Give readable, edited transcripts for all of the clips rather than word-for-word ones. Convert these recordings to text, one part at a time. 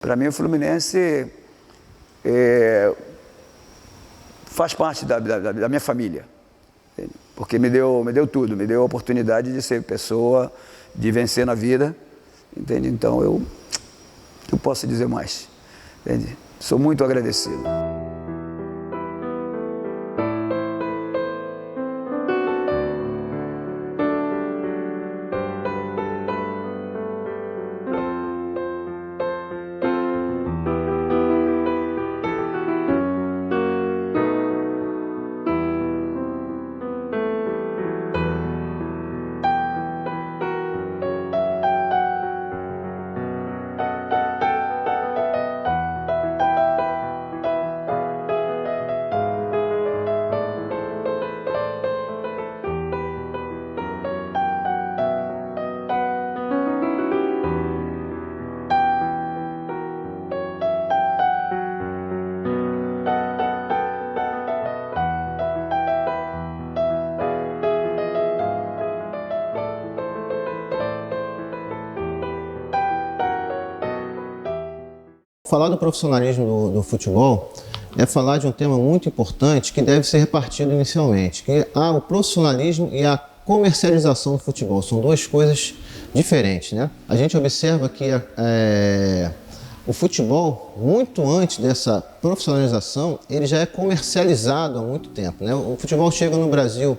Para mim, o Fluminense faz parte da minha família, porque me deu tudo, me deu a oportunidade de ser pessoa, de vencer na vida, entende? Então eu posso dizer mais, entende? Sou muito agradecido. Falar do profissionalismo do futebol é falar de um tema muito importante que deve ser repartido inicialmente, que há o profissionalismo e a comercialização do futebol. São duas coisas diferentes, né? A gente observa que o futebol, muito antes dessa profissionalização, ele já é comercializado há muito tempo, né? O futebol chega no Brasil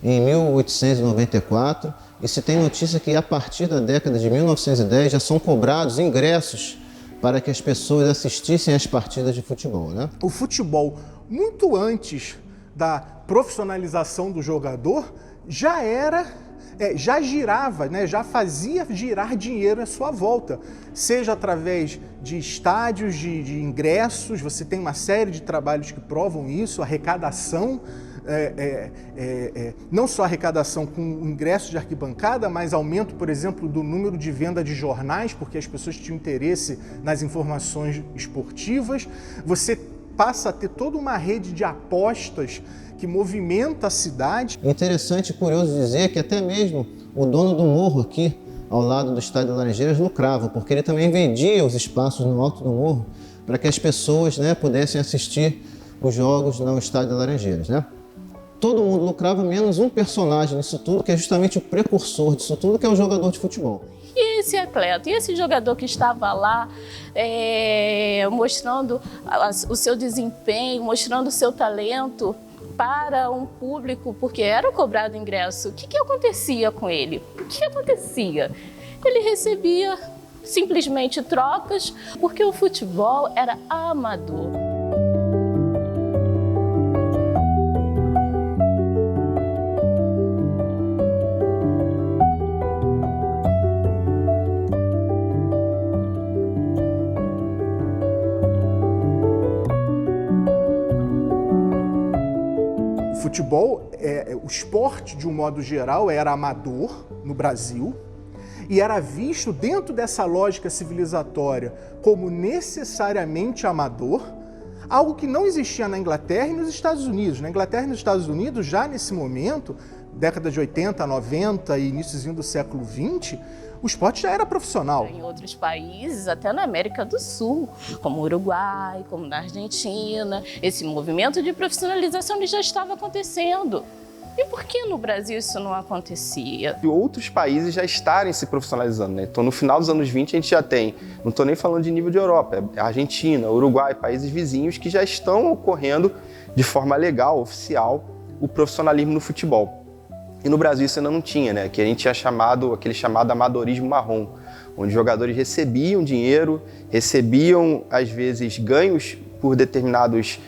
em 1894 e se tem notícia que a partir da década de 1910 já são cobrados ingressos para que as pessoas assistissem às partidas de futebol, né? O futebol, muito antes da profissionalização do jogador, já girava, né? Já fazia girar dinheiro à sua volta, seja através de estádios, de ingressos. Você tem uma série de trabalhos que provam isso, arrecadação, não só arrecadação com ingressos de arquibancada, mas aumento, por exemplo, do número de venda de jornais, porque as pessoas tinham interesse nas informações esportivas. Você passa a ter toda uma rede de apostas que movimenta a cidade. Interessante e curioso dizer que até mesmo o dono do morro aqui, ao lado do Estádio Laranjeiras, lucrava, porque ele também vendia os espaços no alto do morro para que as pessoas, né, pudessem assistir os jogos no Estádio Laranjeiras, né? Todo mundo lucrava, menos um personagem nisso tudo, que é justamente o precursor disso tudo, que é o jogador de futebol. E esse atleta, e esse jogador que estava lá mostrando o seu desempenho, mostrando o seu talento para um público, porque era cobrado ingresso, o que acontecia com ele? O que acontecia? Ele recebia simplesmente trocas, porque o futebol era amador. O futebol, o esporte de um modo geral, era amador no Brasil e era visto dentro dessa lógica civilizatória como necessariamente amador, algo que não existia na Inglaterra e nos Estados Unidos. Na Inglaterra e nos Estados Unidos, já nesse momento, década de 80, 90 e iníciozinho do século 20, o esporte já era profissional. Em outros países, até na América do Sul, como o Uruguai, como na Argentina, esse movimento de profissionalização ele já estava acontecendo. E por que no Brasil isso não acontecia? E outros países já estarem se profissionalizando, né? Então, no final dos anos 20, a gente já tem, não estou nem falando de nível de Europa, é Argentina, Uruguai, países vizinhos que já estão ocorrendo de forma legal, oficial, o profissionalismo no futebol. E no Brasil isso ainda não tinha, né? Que a gente tinha aquele chamado amadorismo marrom, onde jogadores recebiam dinheiro, recebiam, às vezes, ganhos por determinados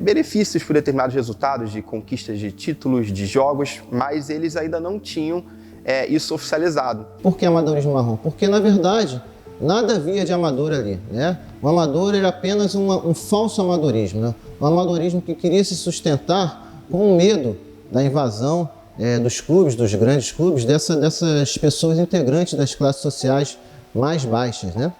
benefícios, por determinados resultados de conquistas de títulos, de jogos, mas eles ainda não tinham isso oficializado. Por que amadorismo marrom? Porque, na verdade, nada havia de amador ali, né? O amador era apenas um falso amadorismo, né? Um amadorismo que queria se sustentar com o medo da invasão dos clubes, dos grandes clubes, dessas pessoas integrantes das classes sociais mais baixas, né?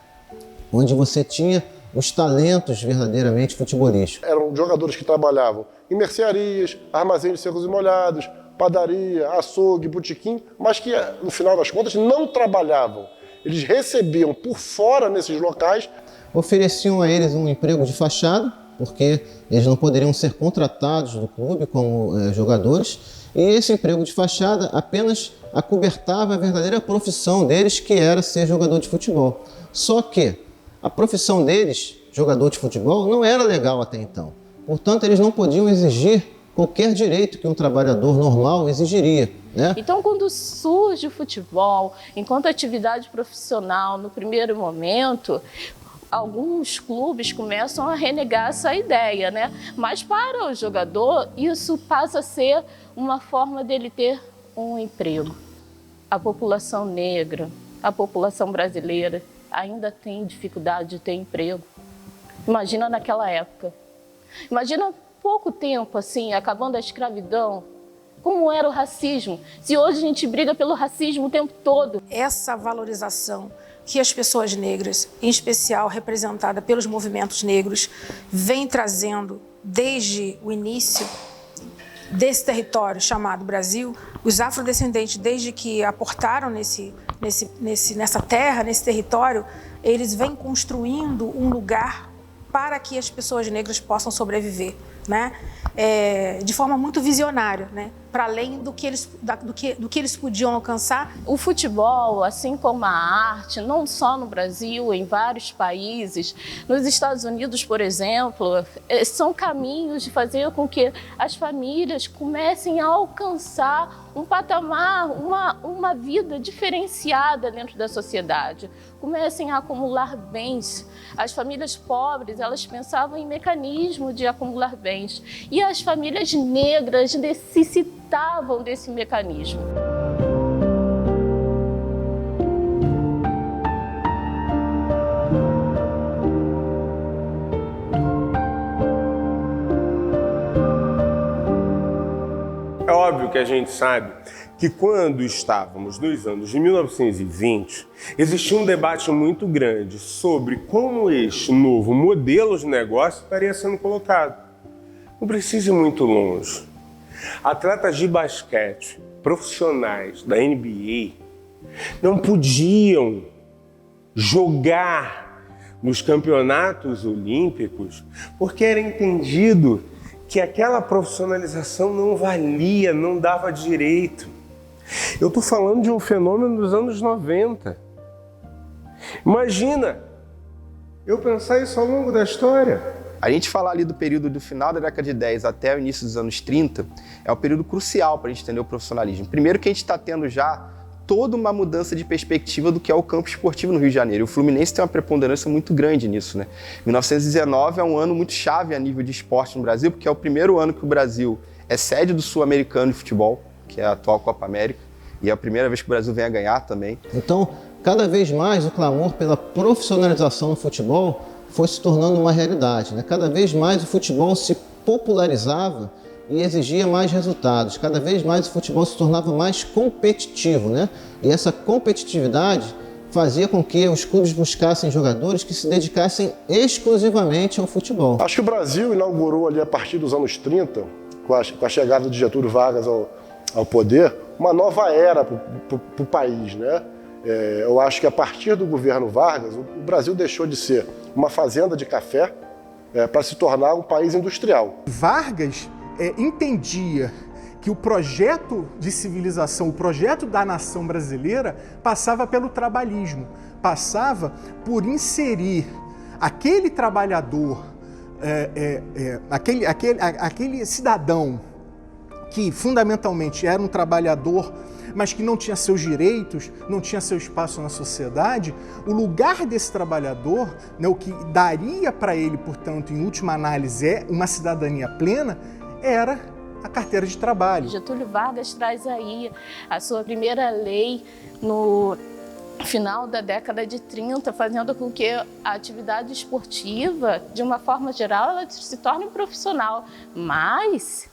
Onde você tinha os talentos verdadeiramente futebolísticos. Eram jogadores que trabalhavam em mercearias, armazém de secos e molhados, padaria, açougue, botequim, mas que, no final das contas, não trabalhavam. Eles recebiam por fora nesses locais. Ofereciam a eles um emprego de fachada, porque eles não poderiam ser contratados do clube como jogadores, e esse emprego de fachada apenas acobertava a verdadeira profissão deles, que era ser jogador de futebol. Só que a profissão deles, jogador de futebol, não era legal até então. Portanto, eles não podiam exigir qualquer direito que um trabalhador normal exigiria, né? Então, quando surge o futebol, enquanto atividade profissional, no primeiro momento, alguns clubes começam a renegar essa ideia, né? Mas para o jogador, isso passa a ser uma forma dele ter um emprego. A população negra, a população brasileira ainda tem dificuldade de ter emprego. Imagina naquela época. Imagina pouco tempo, assim, acabando a escravidão, como era o racismo. Se hoje a gente briga pelo racismo o tempo todo. Essa valorização que as pessoas negras, em especial representada pelos movimentos negros, vem trazendo desde o início desse território chamado Brasil, os afrodescendentes, desde que aportaram nessa terra, nesse território, eles vêm construindo um lugar para que as pessoas negras possam sobreviver, né? De forma muito visionária, né? Para além do que eles podiam alcançar. O futebol, assim como a arte, não só no Brasil, em vários países, nos Estados Unidos, por exemplo, são caminhos de fazer com que as famílias comecem a alcançar um patamar, uma vida diferenciada dentro da sociedade, comecem a acumular bens. As famílias pobres, elas pensavam em mecanismo de acumular bens, e as famílias negras necessitavam desse mecanismo. É óbvio que a gente sabe que quando estávamos nos anos de 1920, existia um debate muito grande sobre como este novo modelo de negócio estaria sendo colocado. Não precisa ir muito longe. Atletas de basquete profissionais da NBA não podiam jogar nos campeonatos olímpicos porque era entendido que aquela profissionalização não valia, não dava direito. Eu estou falando de um fenômeno dos anos 90. Imagina eu pensar isso ao longo da história. A gente falar ali do período do final da década de 10 até o início dos anos 30 é um período crucial para a gente entender o profissionalismo. Primeiro que a gente está tendo já toda uma mudança de perspectiva do que é o campo esportivo no Rio de Janeiro. O Fluminense tem uma preponderância muito grande nisso, né? 1919 é um ano muito chave a nível de esporte no Brasil, porque é o primeiro ano que o Brasil é sede do Sul-Americano de Futebol, que é a atual Copa América, e é a primeira vez que o Brasil vem a ganhar também. Então, cada vez mais o clamor pela profissionalização no futebol foi se tornando uma realidade, né? Cada vez mais o futebol se popularizava e exigia mais resultados. Cada vez mais o futebol se tornava mais competitivo, né? E essa competitividade fazia com que os clubes buscassem jogadores que se dedicassem exclusivamente ao futebol. Acho que o Brasil inaugurou ali a partir dos anos 30, com a chegada de Getúlio Vargas ao poder, uma nova era para o país, né? Eu acho que a partir do governo Vargas, o Brasil deixou de ser uma fazenda de café para se tornar um país industrial. Vargas entendia que o projeto de civilização, o projeto da nação brasileira passava pelo trabalhismo, passava por inserir aquele trabalhador, aquele cidadão que fundamentalmente era um trabalhador, mas que não tinha seus direitos, não tinha seu espaço na sociedade. O lugar desse trabalhador, né, o que daria para ele, portanto, em última análise, uma cidadania plena, era a carteira de trabalho. Getúlio Vargas traz aí a sua primeira lei no final da década de 30, fazendo com que a atividade esportiva, de uma forma geral, ela se torne profissional. Mas,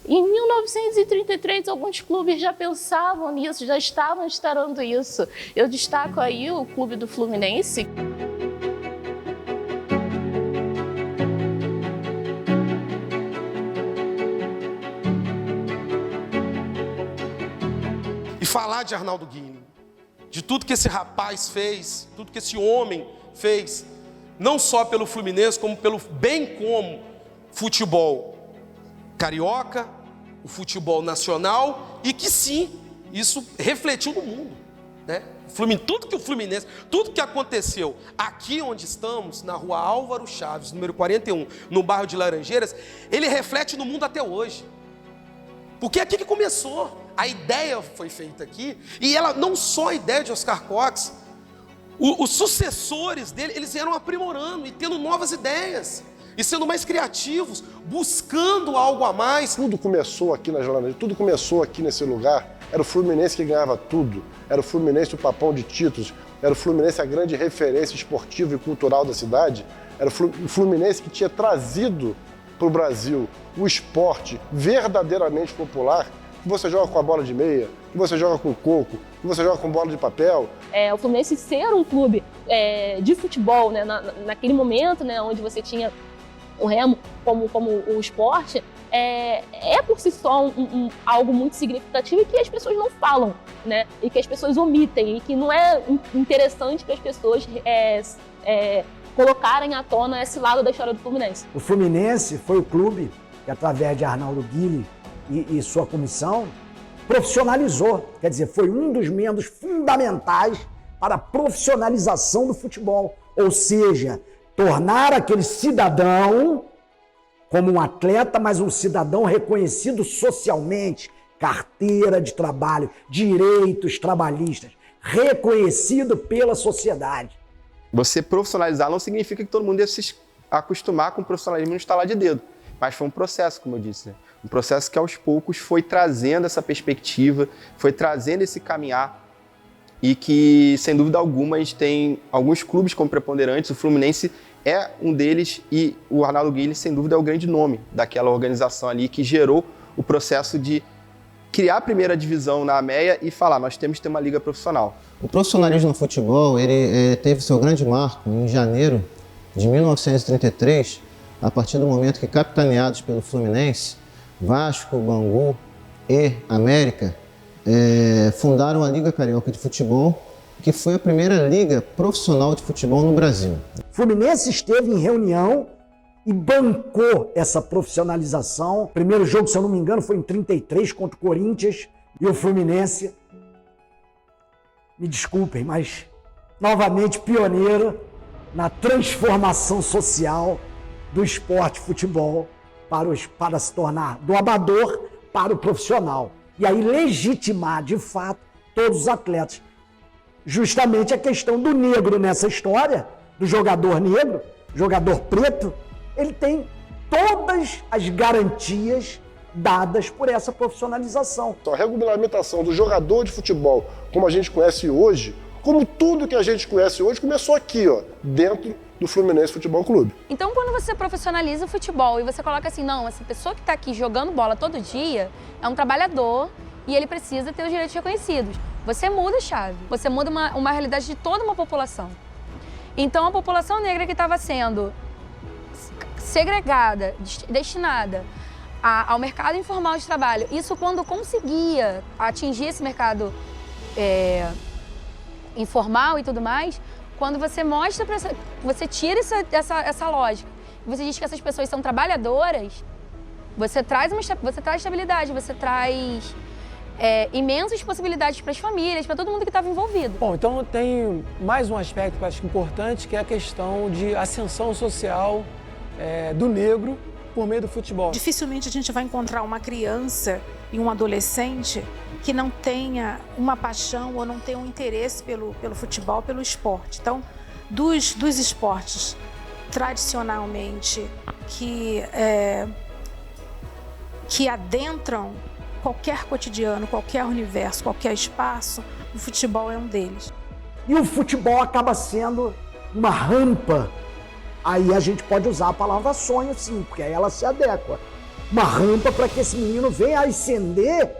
em 1933, alguns clubes já pensavam nisso, já estavam instaurando isso. Eu destaco aí o Clube do Fluminense. E falar de Arnaldo Guini, de tudo que esse rapaz fez, tudo que esse homem fez, não só pelo Fluminense, bem como futebol carioca, o futebol nacional, e que sim, isso refletiu no mundo, né? Tudo que aconteceu aqui onde estamos, na rua Álvaro Chaves, número 41, no bairro de Laranjeiras, ele reflete no mundo até hoje. Porque é aqui que começou. A ideia foi feita aqui, e ela não só a ideia de Oscar Cox, os sucessores dele, eles eram aprimorando e tendo novas ideias, e sendo mais criativos, buscando algo a mais. Tudo começou aqui nas Laranjeiras, tudo começou aqui nesse lugar. Era o Fluminense que ganhava tudo, era o Fluminense o papão de títulos, era o Fluminense a grande referência esportiva e cultural da cidade, era o Fluminense que tinha trazido para o Brasil o esporte verdadeiramente popular, que você joga com a bola de meia, que você joga com coco, que você joga com bola de papel. O Fluminense ser um clube de futebol, né, naquele momento, né, onde você tinha o remo como o esporte, é por si só algo muito significativo e que as pessoas não falam, né? E que as pessoas omitem, e que não é interessante para as pessoas colocarem à tona esse lado da história do Fluminense. O Fluminense foi o clube que, através de Arnaldo Guille e sua comissão, profissionalizou. Quer dizer, foi um dos membros fundamentais para a profissionalização do futebol. Ou seja, tornar aquele cidadão como um atleta, mas um cidadão reconhecido socialmente, carteira de trabalho, direitos trabalhistas, reconhecido pela sociedade. Você profissionalizar não significa que todo mundo ia se acostumar com o profissionalismo no estalar de dedo, mas foi um processo, como eu disse, né? Um processo que aos poucos foi trazendo essa perspectiva, foi trazendo esse caminhar, e que, sem dúvida alguma, a gente tem alguns clubes como preponderantes. O Fluminense é um deles, e o Arnaldo Guille, sem dúvida, é o grande nome daquela organização ali que gerou o processo de criar a primeira divisão na AMEA e falar, nós temos que ter uma liga profissional. O profissionalismo no futebol, ele teve seu grande marco em janeiro de 1933, a partir do momento que, capitaneados pelo Fluminense, Vasco, Bangu e América, fundaram a Liga Carioca de Futebol, que foi a primeira liga profissional de futebol no Brasil. O Fluminense esteve em reunião e bancou essa profissionalização. O primeiro jogo, se eu não me engano, foi em 33 contra o Corinthians, e o Fluminense, me desculpem, mas novamente pioneiro na transformação social do esporte futebol para se tornar do amador para o profissional. E aí legitimar, de fato, todos os atletas. Justamente a questão do negro nessa história, do jogador negro, jogador preto, ele tem todas as garantias dadas por essa profissionalização. A regulamentação do jogador de futebol, como a gente conhece hoje, como tudo que a gente conhece hoje, começou aqui, ó, dentro do Fluminense Futebol Clube. Então, quando você profissionaliza o futebol e você coloca assim, não, essa pessoa que está aqui jogando bola todo dia é um trabalhador e ele precisa ter os direitos reconhecidos. Você muda a chave, você muda uma realidade de toda uma população. Então, a população negra que estava sendo segregada, destinada ao mercado informal de trabalho, isso quando conseguia atingir esse mercado informal e tudo mais, quando você mostra, você tira essa lógica, você diz que essas pessoas são trabalhadoras, você traz estabilidade, você traz imensas possibilidades para as famílias, para todo mundo que estava envolvido. Bom, então tem mais um aspecto que eu acho importante, que é a questão de ascensão social do negro por meio do futebol. Dificilmente a gente vai encontrar uma criança e um adolescente que não tenha uma paixão ou não tenha um interesse pelo futebol, pelo esporte. Então, dos esportes tradicionalmente que adentram qualquer cotidiano, qualquer universo, qualquer espaço, o futebol é um deles. E o futebol acaba sendo uma rampa. Aí a gente pode usar a palavra sonho, sim, porque aí ela se adequa. Uma rampa para que esse menino venha a ascender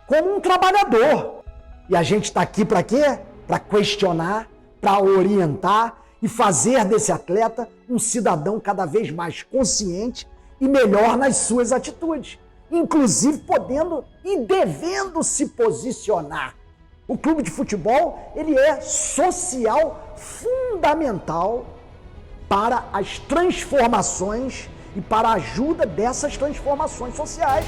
como um trabalhador. E a gente está aqui para quê? Para questionar, para orientar e fazer desse atleta um cidadão cada vez mais consciente e melhor nas suas atitudes. Inclusive podendo e devendo se posicionar O clube de futebol, ele é social fundamental para as transformações e para a ajuda dessas transformações sociais.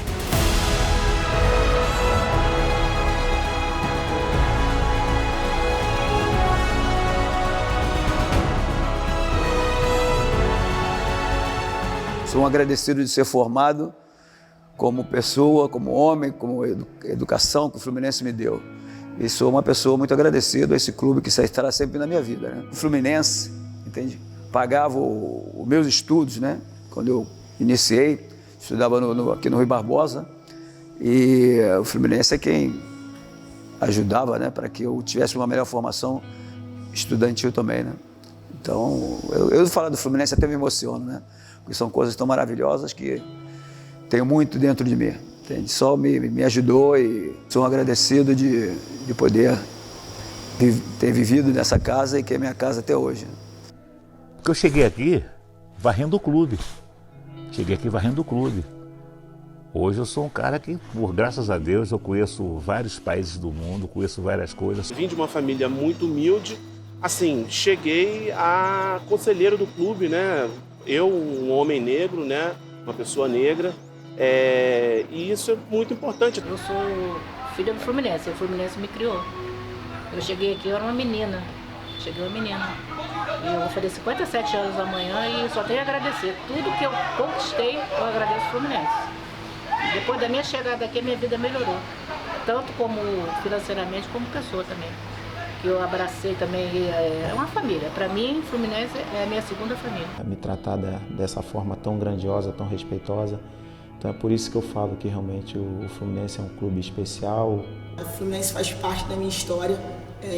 Sou um agradecido de ser formado como pessoa, como homem, como educação que o Fluminense me deu. E sou uma pessoa muito agradecida a esse clube que estará sempre na minha vida, né? O Fluminense, entende? Pagava os meus estudos, né? Quando eu iniciei, estudava aqui no Rui Barbosa, e o Fluminense é quem ajudava, né? Para que eu tivesse uma melhor formação estudantil também, né? Então, eu falar do Fluminense até me emociono, né? Porque são coisas tão maravilhosas que tenho muito dentro de mim, entende? Só me ajudou e sou um agradecido de poder ter vivido nessa casa e que é minha casa até hoje. Porque eu cheguei aqui varrendo o clube. Cheguei aqui varrendo o clube. Hoje eu sou um cara que, por graças a Deus, eu conheço vários países do mundo, conheço várias coisas. Vim de uma família muito humilde. Assim, cheguei a conselheiro do clube, né? Eu, um homem negro, né? Uma pessoa negra. E isso é muito importante. Eu sou filha do Fluminense, o Fluminense me criou. Eu cheguei aqui, eu era uma menina. Cheguei uma menina. E eu vou fazer 57 anos amanhã e só tenho a agradecer. Tudo que eu conquistei, eu agradeço ao Fluminense. Depois da minha chegada aqui, minha vida melhorou. Tanto como financeiramente, como pessoa também. Que eu abracei também, é uma família. Para mim, Fluminense é a minha segunda família. Me tratar dessa forma tão grandiosa, tão respeitosa. Então é por isso que eu falo que realmente o Fluminense é um clube especial. O Fluminense faz parte da minha história,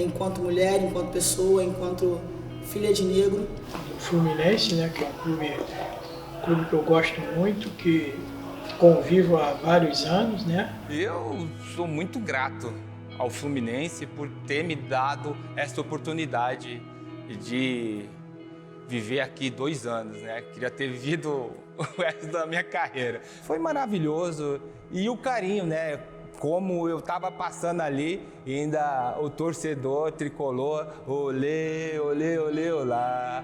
enquanto mulher, enquanto pessoa, enquanto filha de negro. O Fluminense, né, que é um clube que eu gosto muito, que convivo há vários anos, né? Eu sou muito grato ao Fluminense por ter me dado essa oportunidade de viver aqui 2 anos, né? Queria ter vivido o resto da minha carreira. Foi maravilhoso e o carinho, né? Como eu estava passando ali, ainda o torcedor tricolor, olê, olê, olê, olá,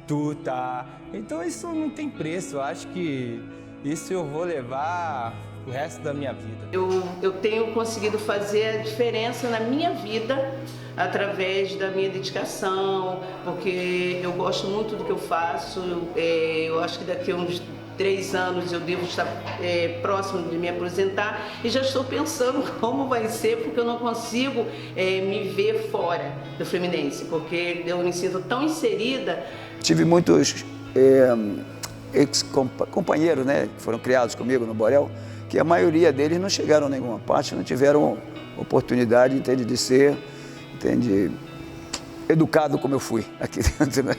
tu tá. Então isso não tem preço, eu acho que isso eu vou levar o resto da minha vida. Eu tenho conseguido fazer a diferença na minha vida através da minha dedicação, porque eu gosto muito do que eu faço. Eu acho que daqui a uns 3 anos eu devo estar próximo de me aposentar e já estou pensando como vai ser, porque eu não consigo me ver fora do Fluminense, porque eu me sinto tão inserida. Tive muitos ex-companheiros, né, que foram criados comigo no Borel, que a maioria deles não chegaram a nenhuma parte, não tiveram oportunidade, entende, de ser, entende, educado como eu fui aqui dentro, né?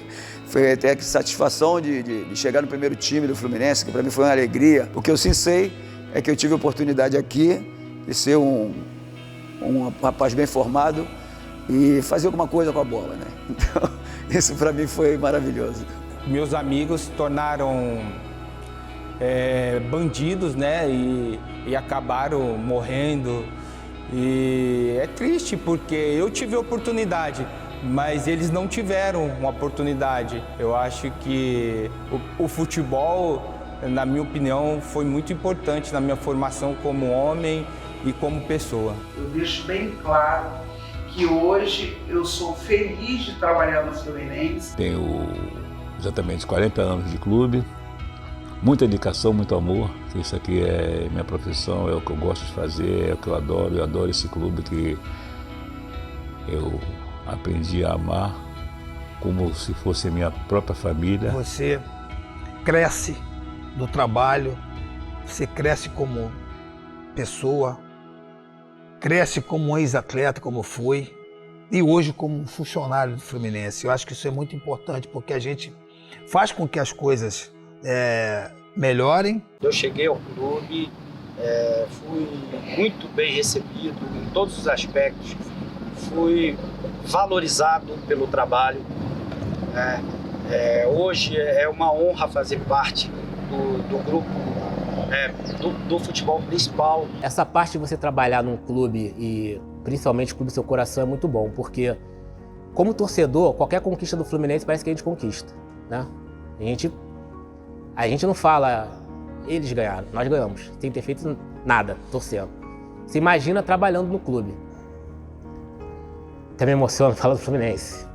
Foi até a satisfação de chegar no primeiro time do Fluminense, que para mim foi uma alegria. O que eu sim sei é que eu tive a oportunidade aqui de ser um rapaz bem formado e fazer alguma coisa com a bola, né? Então, isso para mim foi maravilhoso. Meus amigos se tornaram bandidos, né? E acabaram morrendo. E é triste porque eu tive a oportunidade, mas eles não tiveram uma oportunidade. Eu acho que o futebol, na minha opinião, foi muito importante na minha formação como homem e como pessoa. Eu deixo bem claro que hoje eu sou feliz de trabalhar no Fluminense. Tenho exatamente 40 anos de clube, muita dedicação, muito amor. Isso aqui é minha profissão, é o que eu gosto de fazer, é o que eu adoro esse clube que eu aprendi a amar como se fosse a minha própria família. Você cresce no trabalho, você cresce como pessoa, cresce como um ex-atleta, como fui, e hoje como um funcionário do Fluminense. Eu acho que isso é muito importante, porque a gente faz com que as coisas melhorem. Eu cheguei ao clube, fui muito bem recebido em todos os aspectos, fui valorizado pelo trabalho. Hoje é uma honra fazer parte do grupo do futebol principal. Essa parte de você trabalhar num clube e principalmente o Clube Seu Coração, é muito bom, porque como torcedor, qualquer conquista do Fluminense parece que a gente conquista, né? A gente não fala, eles ganharam, nós ganhamos, sem ter feito nada, torcendo. Você imagina trabalhando no clube. Até me emociono falando do Fluminense.